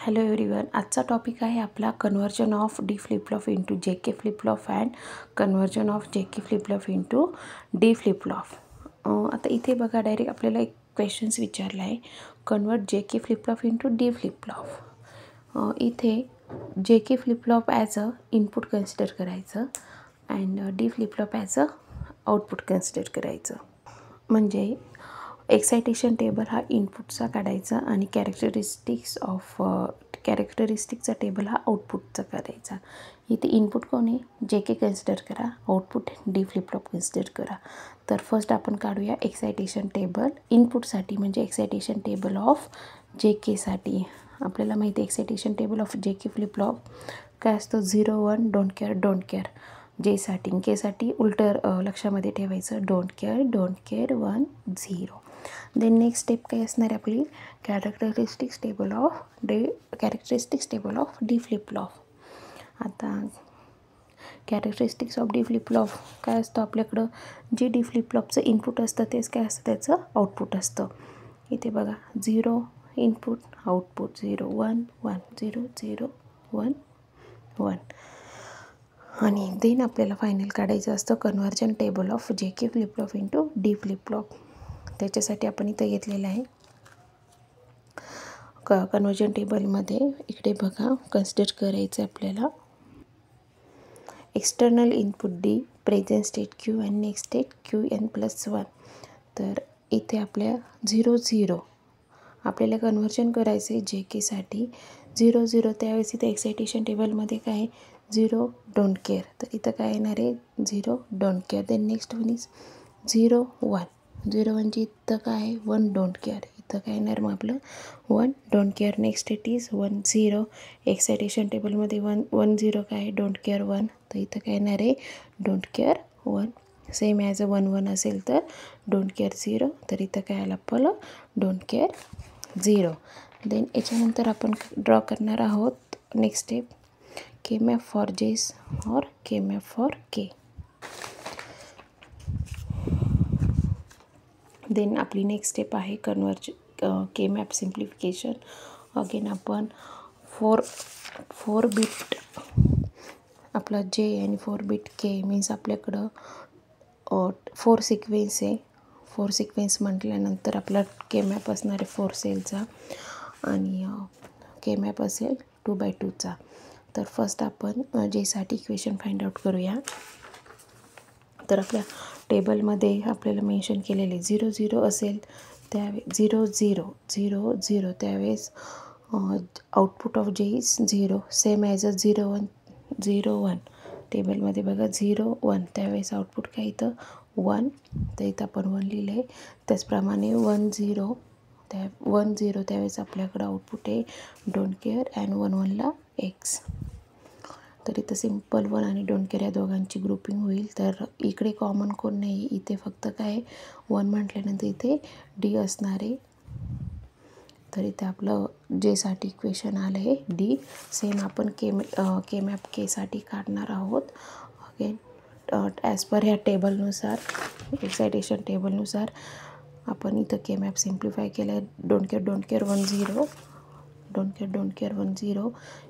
Hello everyone, आजचा topic आहे आपला conversion of D flip flop into J K flip flop and conversion of J K flip flop into D flip flop. आता इथे बघा, direct आपल्याला एक questions विचारला आहे, convert J K flip flop into D flip flop. इथे J K flip flop as a input consider करायचं and D flip flop as a output consider करायचं. म्हणजे एक्सायटेशन टेबल हा इनपुटचा काढायचा आणि कॅरेक्टरिस्टिकचा टेबल हा आउटपुटचा करायचा. इथे इनपुट कोण आहे, जे के कन्सिडर करा, output D flip flop consider करा. तर फर्स्ट आपण काढूया एक्सायटेशन टेबल इनपुटसाठी, म्हणजे एक्सायटेशन टेबल ऑफ जे केसाठी. आपल्याला माहिती आहे excitation table of J K flip flop काय असतं, 0 1 डोंट केअर. जेसाठी, केसाठी उलटं लक्षामध्ये ठेवायचं, don't care 1 0. Then next step काय असणार आहे आपली, characteristics table of D flip flop. आता characteristics of D flip flop काय असतं आपल्याकडं, जे डी फ्लिप फ्लॉपचं इनपुट असतं तेच काय असतं, त्याचं आउटपुट असतं. इथे बघा, 0 इनपुट, आउटपुट 0 1 1 0 0 1 1. आणि देन आपल्याला फायनल काढायचं असतं conversion table of J K flip flop into D flip flop. त्याच्यासाठी आपण इथं घेतलेलं आहे कन्व्हर्जन टेबलमध्ये. इकडे बघा, कन्सिडर करायचं आहे आपल्याला external input D, present state Q आणि नेक्स्ट स्टेट QN+1. तर इथे आपल्या 0 0 आपल्याला कन्व्हर्जन करायचं आहे जे केसाठी. 0 0 त्यावेळेस इथे एक्सायटेशन टेबलमध्ये काय आहे, 0 डोंट केअर. तर इथं काय येणार आहे, 0 don't care. Then next one is 0 1. 0 1 इथं काय आहे, 1 डोंट केअर. इथं काय येणार मग आपलं 1 don't care. Next state is 1 0. Excitation टेबलमध्ये 1 1 0 काय आहे, डोंट केअर 1. तर इथं काय येणार आहे, don't care 1. Same as a 1 1 असेल तर डोंट केअर 0. तर इथं काय आलं आपलं, डोंट केअर 0. देन याच्यानंतर आपण ड्रॉ करणार आहोत next step, K map for J's और K map for K. Then आपली नेक्स्ट स्टेप आहे के मॅप सिम्प्लिफिकेशन. अगेन आपण 4 बिट आपला जे आणि 4 बिट के मीन्स आपल्याकडं 4 सिक्वेन्स आहे. 4 सिक्वेन्स म्हटल्यानंतर आपला के मॅप असणार आहे 4 सेलचा आणि के मॅप असेल 2x2चा. तर फर्स्ट आपण जेसाठी इक्वेशन फाइंड आउट करूया. तर आपल्या टेबलमध्ये आपल्याला मेन्शन केलेले 0 0 असेल त्यावेळेस 0 0 0 0 त्यावेळेस आउटपुट ऑफ जे इज 0. Same as a 0 1 0 1. टेबलमध्ये बघा 0 1 त्यावेळेस आउटपुट काय इथं 1. तर इथं आपण 1 लिहिलं आहे. त्याचप्रमाणे 1 0 त्यावेळेस आपल्याकडं आउटपुट आहे डोंट केअर अँड 1 1ला एक्स. तर इथं सिम्पल 1 आणि डोंट केअर या दोघांची ग्रुपिंग होईल. तर इकडे कॉमन कोण नाही, इथे फक्त काय 1 म्हटल्यानंतर इथे डी असणार आहे. तर इथे आपलं जेसाठी इक्वेशन आलं आहे डी. सेम आपण के मॅप केसाठी काढणार आहोत. अगेन ॲज पर ह्या टेबलनुसार, एक्सायटेशन टेबलनुसार आपण इथं के मॅप सिम्प्लिफाय केलं आहे. Don't care 1 0 don't care 1 0.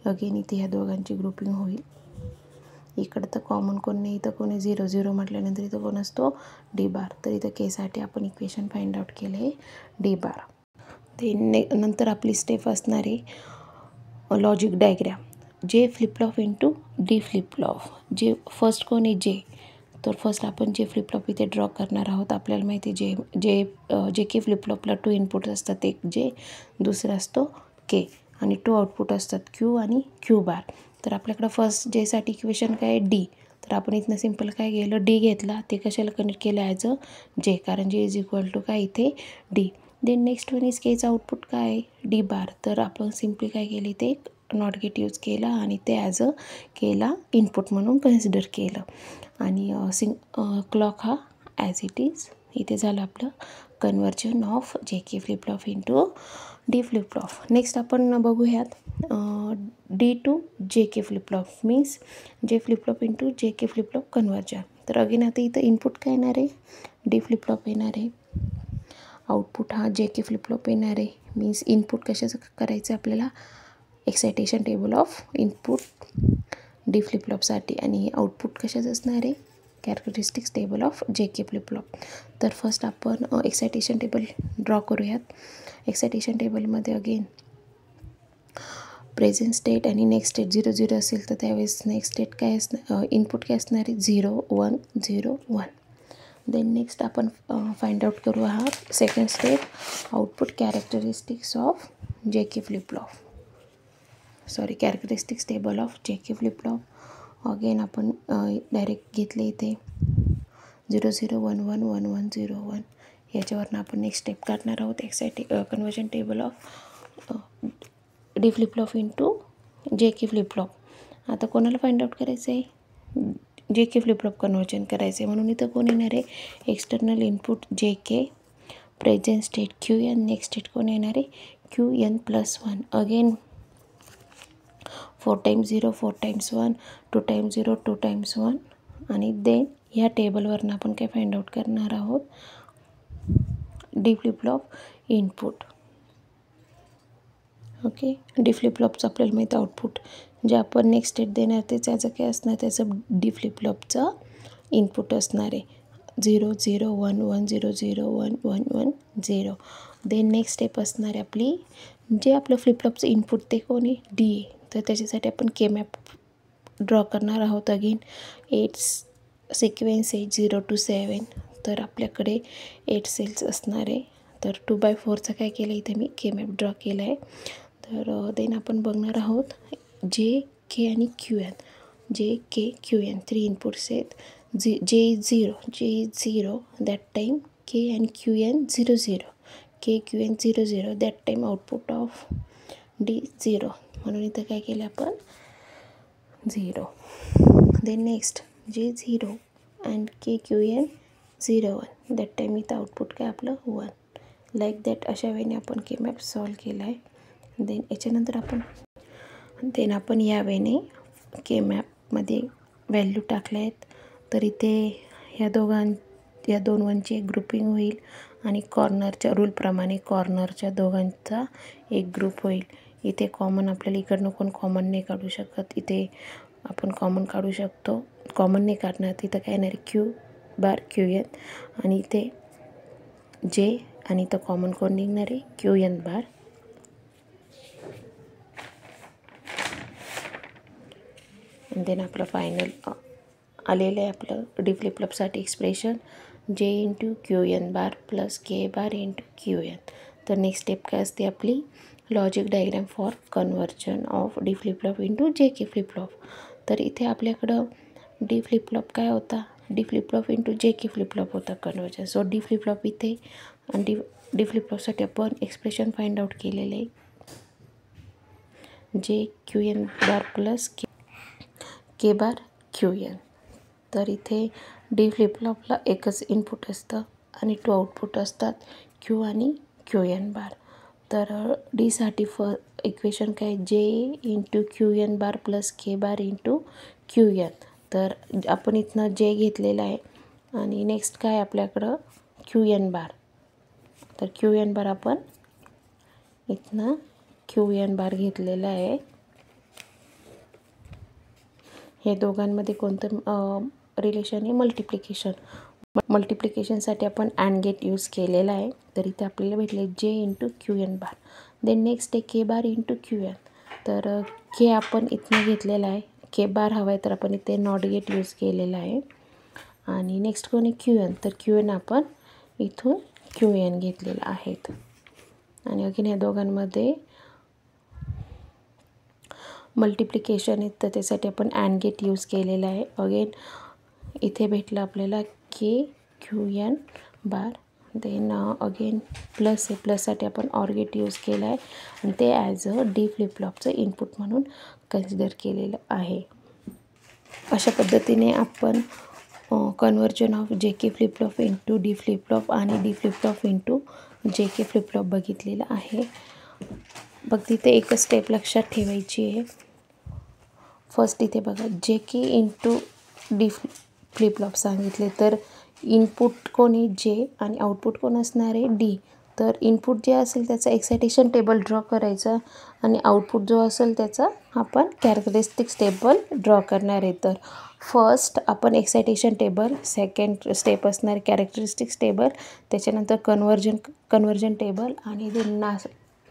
Again इथे ह्या दोघांची ग्रुपिंग होईल. इकडं तर कॉमन कोण नाही, इथं कोणी 0 0 म्हटल्यानंतर इथं कोण असतो, डी बार. तर इथं केसाठी आपण इक्वेशन फाइंड आउट केलं आहे डी बार. ते नंतर आपली स्टेप असणार आहे लॉजिक डायग्रॅम, जे flip flop into D flip flop. जे फर्स्ट कोण आहे जे, तर फर्स्ट आपण जे फ्लिप फ्लॉप इथे ड्रॉ करणार आहोत. आपल्याला माहिती आहे जे के फ्लिप फ्लॉपला 2 इनपुट असतात, एक जे, दुसरा असतो के, आणि 2 आउटपुट असतात क्यू आणि क्यू बार. तर आपल्याकडं फर्स्ट जेसाठी इक्वेशन काय आहे डी. तर आपण इथनं सिम्पल काय केलं, डी घेतला. ते कशाला कनेक्ट केलं, ॲज अ जे, कारण जे इज इक्वल टू काय इथे D. Then next one is केचं आउटपुट काय आहे, डी बार. तर आपण सिम्पली काय केली, ते नॉट गेट यूज केला आणि ते ॲज अ केला इनपुट म्हणून कन्सिडर केलं. आणि क्लॉक हा ॲज इट इज. इथे झालं आपलं conversion of J K flip flop into D flip flop. Next आपण बघूयात D to J K flip flop means J flip flop into J K flip flop conversion. तर again आता इथं input काय येणार आहे, डी फ्लिप फ्लॉप येणार आहे. आउटपुट हा जे के फ्लिप फ्लॉप येणार आहे. मीन्स इनपुट कशाचं करायचं आपल्याला, excitation table of input D flip फ्लॉपसाठी आणि आउटपुट कशाचं असणार आहे characteristics table of J K flip flop. तर फर्स्ट आपण एक्सायटेशन टेबल ड्रॉ करूयात. एक्सायटेशन टेबलमध्ये अगेन प्रेझेंट स्टेट आणि नेक्स्ट स्टेट 0 0 असेल तर त्यावेळेस नेक्स्ट स्टेट काय असणार इनपुट काय असणार आहे 0 1 0 1. देन नेक्स्ट आपण फाइंड आउट करू आहात second step output characteristics of J K flip flop characteristics table of J K flip flop. Again आपण डायरेक्ट घेतले इथे 0 0 1 1 1 1 0 1. याच्यावरनं आपण नेक्स्ट स्टेप काढणार आहोत conversion table of D flip flop into J K flip flop. आता कोणाला find out करायचं आहे जे के फ्लिप फ्लॉप कन्वर्जन करायचं आहे म्हणून इथं कोण येणार आहे external input J K present state Q N next state कोण येणार आहे Q N plus 1. Again 4 times 0 4 times 1 2 times 0 2 times 1 आणि देन ह्या टेबलवरनं आपण काय फाइंड आउट करणार आहोत D flip flop input. Okay D flip फ्लॉपचं आपल्याला माहिती आउटपुट जे आपण नेक्स्ट स्टेट देणार ते त्याचं काय असणार त्याचं डी फ्लिप फ्लॉपचं इनपुट असणार आहे 0 0 1 1 0 0 1 1 1 0. देन नेक्स्ट स्टेप असणार आहे आपली जे आपलं फ्लिप फ्लॉपचं इनपुट ते कोण आहे डी आहे तर त्याच्यासाठी आपण के मॅप ड्रॉ करणार आहोत. अगेन 8 सिक्वेन्स आहे 0 to 7 तर आपल्याकडे 8 सेल्स असणार आहे. तर 2/4चा काय केलं इथे मी के मॅप ड्रॉ केला आहे. तर देन आपण बघणार आहोत जे के आणि क्यू एन जे के क्यू एन 3 इनपुट्स आहेत जे 0 that time K and Q N 0 0 K Q N 0 0 that time output of D 0 म्हणून इथं काय केलं आपण 0. देन नेक्स्ट जे 0 and K Q N 0 1 that time इथं आउटपुट काय आपलं 1 लाईक दॅट. अशा वेळेने आपण के मॅप सॉल्व केला आहे. देन याच्यानंतर आपण या वेळेने के मॅपमध्ये व्हॅल्यू टाकल्या आहेत तर इथे या दोन वनची एक ग्रुपिंग होईल आणि कॉर्नरच्या रूलप्रमाणे कॉर्नरच्या दोघांचा एक ग्रुप होईल. इथे कॉमन आपल्याला इकडनं कोण कॉमन नाही काढू शकत इथे आपण कॉमन काढू शकतो कॉमन नाही काढणार तिथं काय येणार क्यू बार क्यू एन आणि इथे जे आणि इथं कॉमन कोण निघणार आहे क्यू एन बार. आणि देन आपलं फायनल आलेलं आहे आपलं डी फ्लिप फ्लॉपसाठी expression J into Q N बार प्लस के बार इंटू क्यू एन. तर नेक्स्ट स्टेप काय असते आपली logic diagram for conversion of D flip flop into J K flip flop. तर इथे आपल्याकडं डी फ्लिप फ्लॉप काय होता D flip flop into J K flip flop होता conversion. So D flip flop इथे आणि डी फ्लिप फ्लॉपसाठी आपण एक्सप्रेशन फाइंड आउट केलेलं आहे जे क्यू एन बार प्लस के बार क्यू एन. तर इथे डी फ्लिप फ्लॉपला एकच इनपुट असतं आणि 2 आउटपुट असतात क्यू आणि क्यू एन बार. तर डीसाठी इक्वेशन काय जे इंटू क्यू एन बार प्लस के बार इंटू क्यू एन. तर आपण इथनं जे घेतलेलं आहे आणि नेक्स्ट काय आपल्याकडं क्यू एन बार. तर क्यू एन बार आपण इथनं क्यू एन बार घेतलेला आहे. हे दोघांमध्ये कोणतं रिलेशन आहे मल्टिप्लिकेशनसाठी आपण अँड गेट यूज केलेला आहे. तर इथे आपल्याला भेटले जे इंटू क्यू एन बार. देन नेक्स्ट आहे के बार इंटू क्यू एन. तर के आपण इथनं घेतलेला आहे के बार हवा आहे तर आपण इथे नॉट गेट यूज केलेला आहे. आणि नेक्स्ट कोण आहे क्यू एन तर क्यू एन आपण इथून क्यू एन घेतलेलं आहेत. आणि अगेन ह्या दोघांमध्ये मल्टिप्लिकेशन आहे तर त्यासाठी आपण अँड गेट यूज केलेला आहे. अगेन इथे भेटलं आपल्याला के क्यू एन बार. देन अगेन प्लस आहे प्लससाठी आपण ऑर गेट यूज केला आहे आणि ते ॲज अ डी फ्लिप फ्लॉपचं इनपुट म्हणून कन्सिडर केलेलं आहे. अशा पद्धतीने आपण conversion of J K flip flop into D flip flop आणि D flip flop into J K flip flop बघितलेलं आहे. बघ तिथे एकच स्टेप लक्षात ठेवायची आहे. फर्स्ट इथे बघा जे K into D flip flop सांगितले तर इनपुट कोण आहे जे आणि आउटपुट कोण असणार आहे डी. तर इनपुट जे असेल त्याचा एक्सायटेशन टेबल ड्रॉ करायचा आणि आउटपुट जो असेल त्याचा आपण कॅरेक्टरिस्टिक्स टेबल ड्रॉ करणार आहे. तर फर्स्ट आपण एक्सायटेशन टेबल, सेकंड स्टेप असणार कॅरेक्टरिस्टिक्स टेबल, त्याच्यानंतर कन्वर्जन टेबल आणि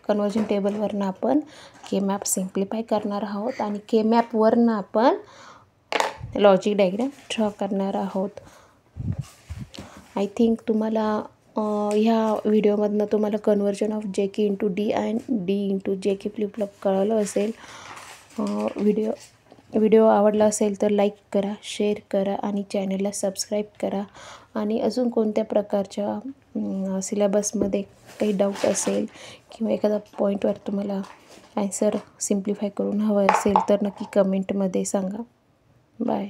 कन्वर्जन टेबलवरनं आपण के मॅप सिम्प्लिफाय करणार आहोत आणि के मॅपवरनं आपण लॉजिक डायग्राम ड्रॉ करणार आहोत. आय थिंक तुम्हाला ह्या व्हिडिओमधनं तुम्हाला conversion of J K into D and D into J K flip-flop कळलं असेल. व्हिडिओ आवडला असेल तर लाईक करा, शेअर करा आणि चॅनलला सबस्क्राईब करा. आणि अजून कोणत्या प्रकारच्या सिलेबसमध्ये काही डाऊट असेल किंवा एखादा पॉईंटवर तुम्हाला ॲन्सर सिम्प्लिफाय करून हवं असेल तर नक्की कमेंटमध्ये सांगा. बाय.